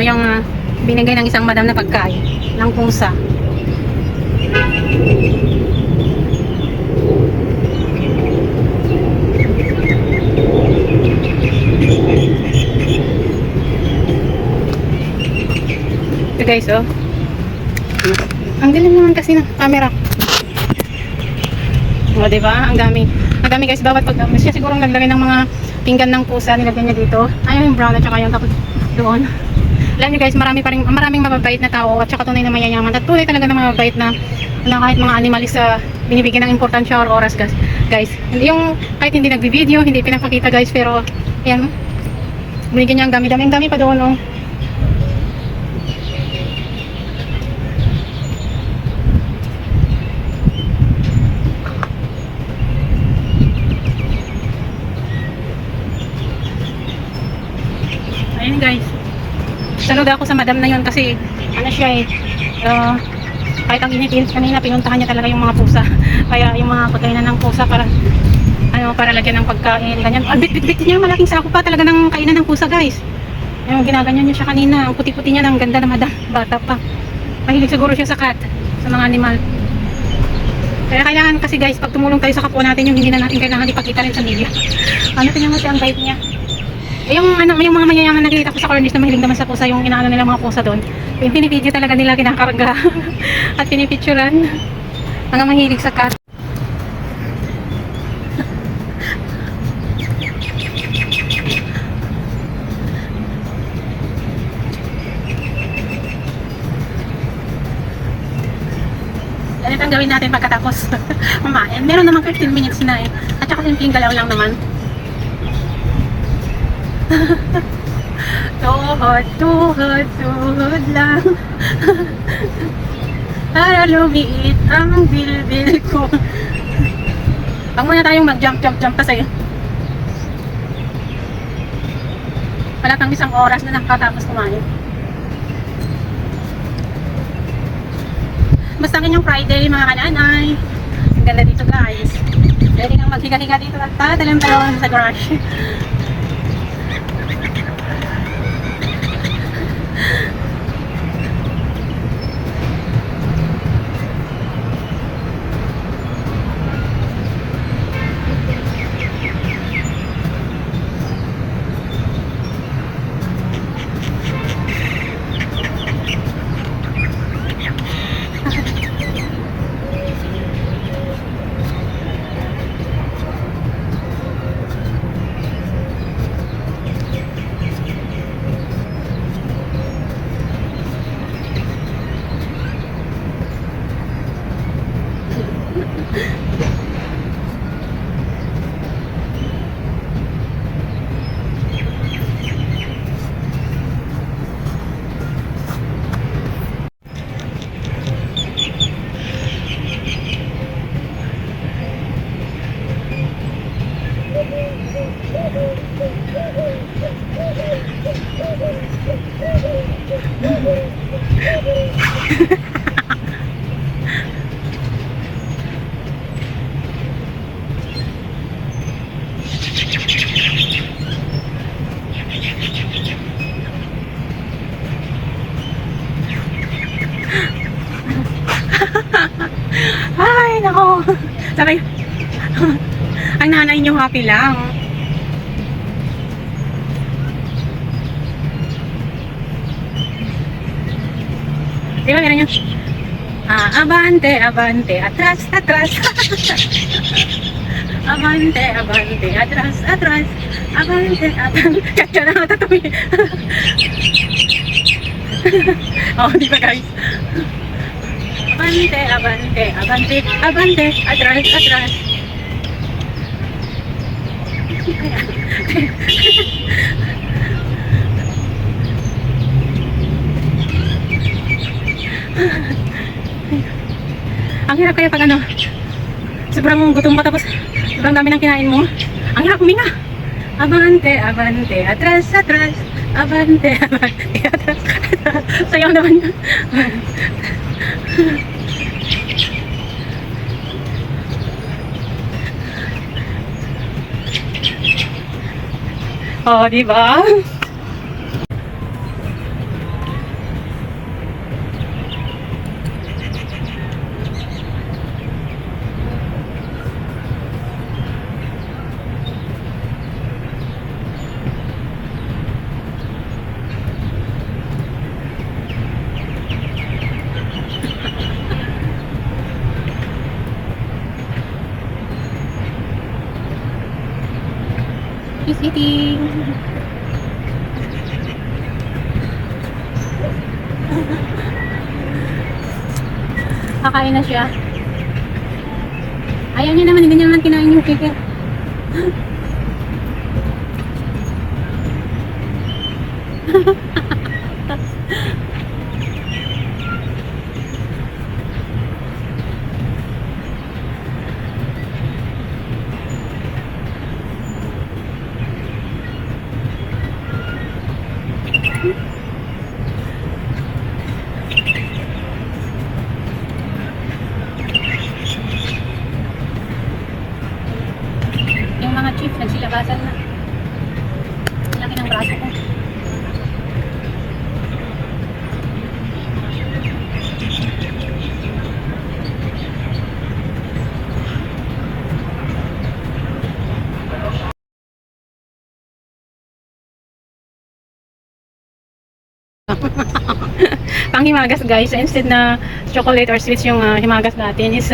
yung binigay ng isang madam na pagkain ng pusa. Ito guys, oh. Ang dilim naman kasi ng camera. O, diba? Ang dami. Ang dami guys, bawat pag siya siguro naglagay ng mga pinggan ng pusa, nilagay niya dito. Ayun yung brown at saka yung tapos doon. Alam niyo guys, maraming mababait na tao at saka tunay na mayayaman. At tunay talaga na mababait na kahit mga animalis sa binibigyan ng importansya or oras guys. Guys, yung kahit hindi nagbi-video, hindi pinapakita guys, pero ayan, binigyan niya ang dami-dami. Ang dami pa doon, oh. Ayun guys, salud ako sa madam na yun kasi ano siya kahit ang init kanina pinuntahan niya talaga yung mga pusa. Kaya yung mga pagkainan ng pusa para para lagyan ng pagkain ganyan. Bit niya, malaking sako pa talaga ng kainan ng pusa guys. Ayun, ginaganyan niya siya kanina. Ang puti-puti niya, ang ganda na madam, bata pa. Mahilig siguro siya sa cat, sa mga animal. Kaya kailangan kasi guys, pag tumulong tayo sa kapwa natin, yung hindi na natin kailangan ipakita rin sa media. Tingnan mo siya, ang bait niya. Yung mga mayayaman nakikita ko sa cornice na mahilig naman sa pusa, yung inaano nila mga pusa doon. Yung pinipidyo talaga nila, kinakarga at pinipicturan. Mga mahilig sa cat. Ganito ang gawin natin pagkatapos kumain. Meron namang 15 minutes na eh. At saka simpleng galaw lang naman. Tuhod lang para lumiit ang bilbil ko. Huwag muna tayong mag-jump kasi wala pang isang oras na nakatapos kumain. Basta yung Friday mga kananay. Ang ganda dito guys. Pwede kang maghiga-higa dito at tatalang-talong sa garage. Ay, nako. Sabi, ang nanay niyo happy lang. Di ba meron yung abante, abante, atras, atras. Abante, abante, atras, atras. Abante, abante. Kaya na natatuwi. Oh, di ba guys? Abante, abante, abante, abante, atras, atras. Ang hirap kaya pag sobrang gutom pa tapos sobrang dami ng kinain mo. Ang hirap huminga. Abante, abante, atras, atras. Abante, abante, atras, atras. Sayaw naman yun. Oh, di ba? eating. Kakain na siya. Ayaw niya naman, hindi niya naman kinain yung cake. Yung mga chips, nagsilabasan na. Laki ng braso ko. Pang himagas guys, instead na chocolate or sweets yung himagas natin is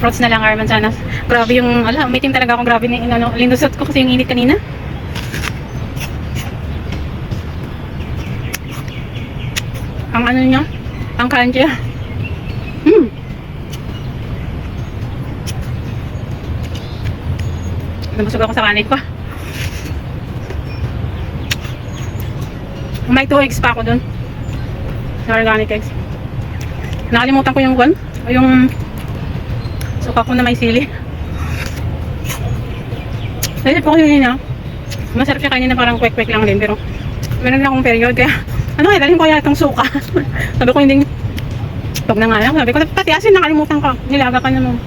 fruits na lang or mansanas. Grabe yung, umitim talaga ako, grabe na linusot ko kasi yung init kanina. Ang ano niya, ang crunchy. Nabusog ako sa kanin ko. May 2 eggs pa ako dun. Na organic eggs. Nakalimutan ko yung suka ko na may sili. Naisip ko kasi yun masarap siya kanina, parang kwek-kwek lang din. Pero meron na akong period. Kaya dalhin ko kaya itong suka. Sabi ko hindi. Pag na nga lang. Sabi ko pati asin nakalimutan ko. Nilaga pa naman.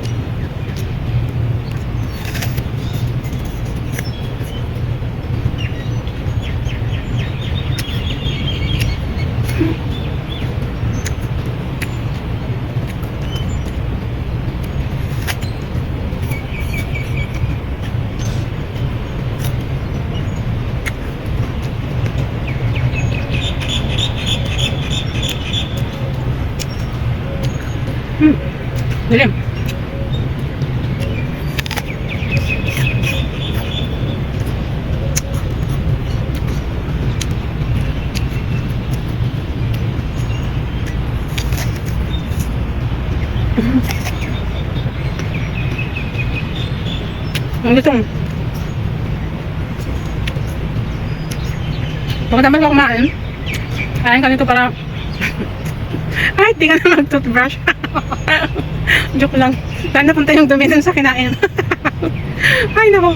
Dilim. Ang gutom. Pagkatapos ko kumain, kain ka nito para ay, di ka na mag-toothbrush. Joke lang. Saan napunta yung dumi dun sa kinain? Ay, nako.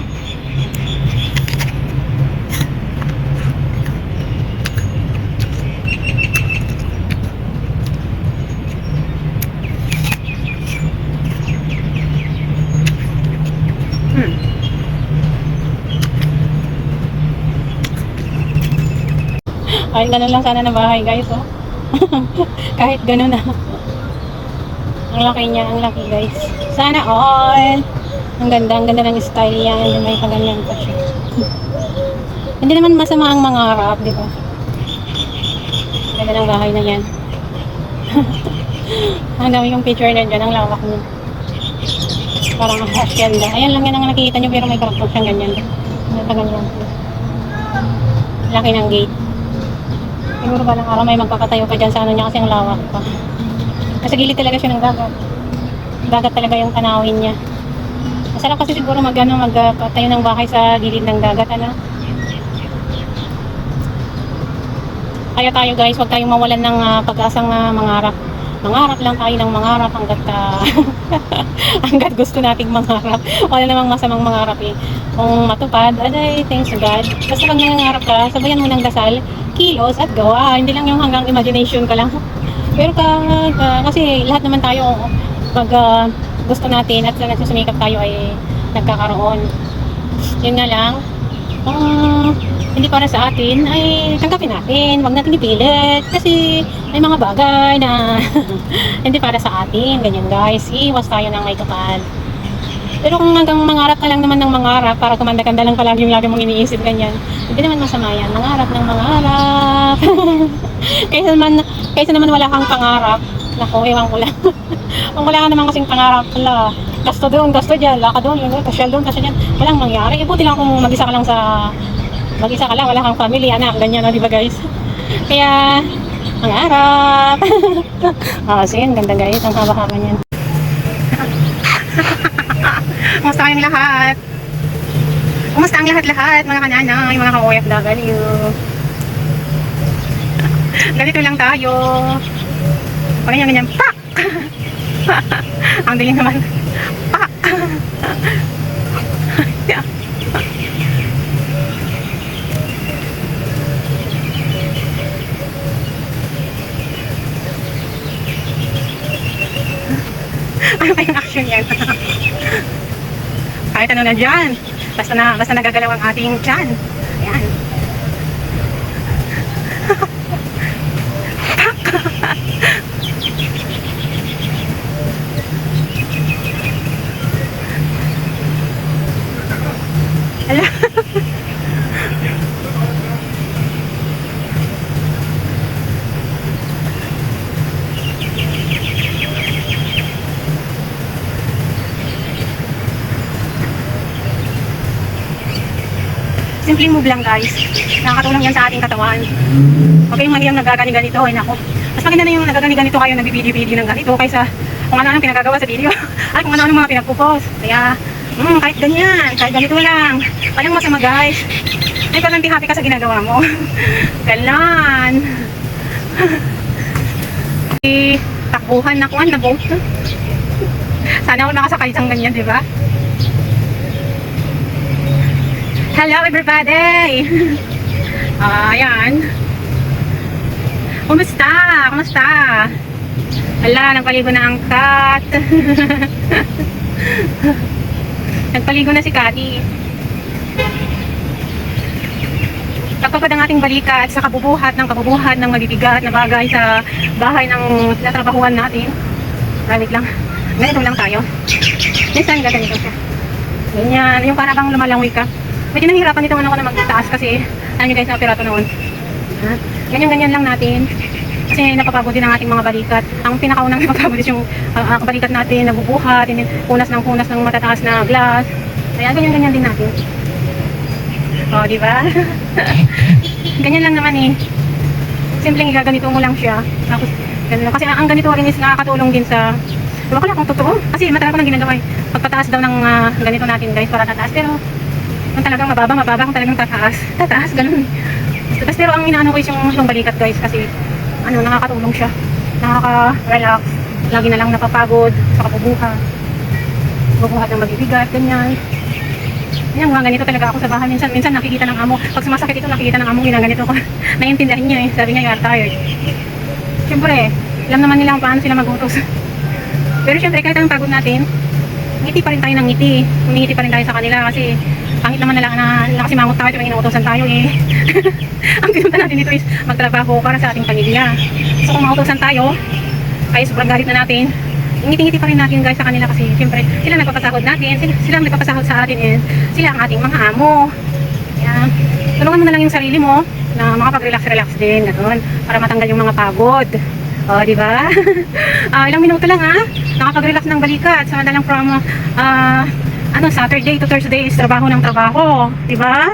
Ay, ganun lang sana na bahay, guys, oh. Kahit ganun na. Ang laki niya, ang laki guys. Sana all. Ang ganda ng style yan. May paganyan pa siya. Hindi naman masama ang mga harap, di ba? Ganda ng bahay na yan. Ang dami yung picture na dyan, ang lawak niya. Parang hacienda. Ayan lang yan ang nakikita nyo, pero may karakter siyang ganyan. May paganyan. Laki ng gate. Siguro ba ng araw may magpapatayo pa dyan sa ano niya kasi ang lawak pa. Nasa gilid talaga siya ng dagat. Dagat talaga yung tanawin niya. Masarap kasi siguro magpatayo ng bahay sa gilid ng dagat, ano? Kaya tayo guys, huwag tayong mawalan ng pag-asang mangarap. Mangarap lang tayo ng mangarap hanggat gusto nating mangarap. Wala namang masamang mangarap eh. Kung matupad, aday, thanks to God. Basta pag nangangarap ka, sabayan mo ng dasal, kilos at gawa. Hindi lang yung hanggang imagination ka lang. Pero kasi lahat naman tayo pag gusto natin at nagsusumikap tayo ay nagkakaroon. Yun nga lang, hindi para sa atin ay tanggapin natin, wag natin ipilit kasi may mga bagay na hindi para sa atin, ganyan guys. Iwas tayo ng may kapal. Pero kung hanggang mangarap ka lang naman ng mangarap para kumanda-kanda lang palagi yung lagi mong iniisip ganyan, hindi naman masama yan. Mangarap ng mangarap. kaysa naman wala kang pangarap. Naku, ewan ko lang. Kung wala ka naman kasing pangarap, wala. gasto doon, gasto dyan, laka doon, pasyal doon, kasi dyan, walang mangyari. Buti lang kung mag-isa ka lang mag-isa ka lang, wala kang family, anak, ganyan, no, di ba guys? Kaya, ang harap. Sige, ang ganda guys, ang haba-haba niyan. Kumusta kayong lahat? Kumusta ang lahat-lahat, mga kananay, mga ka-OFW? Ganito lang tayo. Pag ganyan, pak! Ang dilim naman. Pak! Ano ba yung action yan? Kahit ano na dyan. Basta nagagalaw ang ating dyan. Ayan. Ala. Simpleng move lang guys. Nakakatulong yan sa ating katawan. Okay, yung yung nagagani-ganito, ay nako. Mas maganda na yung nagagani-ganito kayo, nagbibideo-video ng ganito kaysa kung ano-ano pinagagawa sa video. Ay, kung ano-ano mga pinagpupos. Kaya, kahit ganyan, kahit ganito lang. Walang masama guys. Ay, parang happy ka sa ginagawa mo. Galan. Takbuhan na kuhan na boat. Sana ako nakasakay sang ganyan, di ba? Hello everybody! Ayan. Kumusta? Kumusta? Ala, nagpaligo na ang cat. Nagpaligo na si Cathy. Pagpapad ang ating balikat sa kabubuhat ng mabibigat na bagay sa bahay ng natrabahuan natin. Maramit lang. Ganito lang tayo. Minsan gaganito siya. Ganyan. Yung para bang lumalangoy ka. Medyo nahihirapan dito ako na magtaas kasi alam nyo guys na operato noon. Ganyan-ganyan lang natin. Kasi napapagod din ang ating mga balikat. Ang pinakaunang napapagod is yung balikat natin, nabubuhat, punas ng matataas na glass. Kaya ganyan-ganyan din natin. O, di ba? Ganyan lang naman eh. Simpleng gaganito mo lang siya. Tapos, ganun. Kasi ang ganito rin is nakakatulong din sa diba ko lang kung totoo. Kasi matagal ko nang ginagawa eh. Pagpataas daw ng ganito natin guys para tataas. Pero kung talagang mababa kung talagang tataas, ganun. Tapos pero ang inaano ko is yung balikat guys kasi nakakatulong siya. Nakaka-relax. Lagi na lang napapagod sa kabubuhat. Bubuhat ng mabibigat, ganyan. Yan, mga ganito talaga ako sa bahay. Minsan nakikita ng amo. Pag sumasakit ito, nakikita ng amo, ginaganito ko. Naiintindihan niya eh. Sabi niya, you are tired. Siyempre, alam naman nila kung paano sila magutos. Pero siyempre, kahit anong pagod natin, ngiti pa rin tayo ng ngiti. Humingiti pa rin tayo sa kanila kasi kahit naman na lang na nakasimangot tayo, may inuutosan tayo eh. Ang pinunta natin dito is magtrabaho para sa ating pamilya. So kung mautosan tayo, ay sobrang galit na natin, ngiti-ngiti pa rin natin guys sa kanila kasi siyempre sila nagpapasahod natin, sila ang nagpapasahod sa atin and sila ang ating mga amo. Kaya tulungan mo na lang yung sarili mo na makapag-relax din, gano'n, para matanggal yung mga pagod. O, di ba? Ilang minuto lang ha, nakapag-relax ng balikat, samantalang from Saturday to Thursday is trabaho ng trabaho, di ba?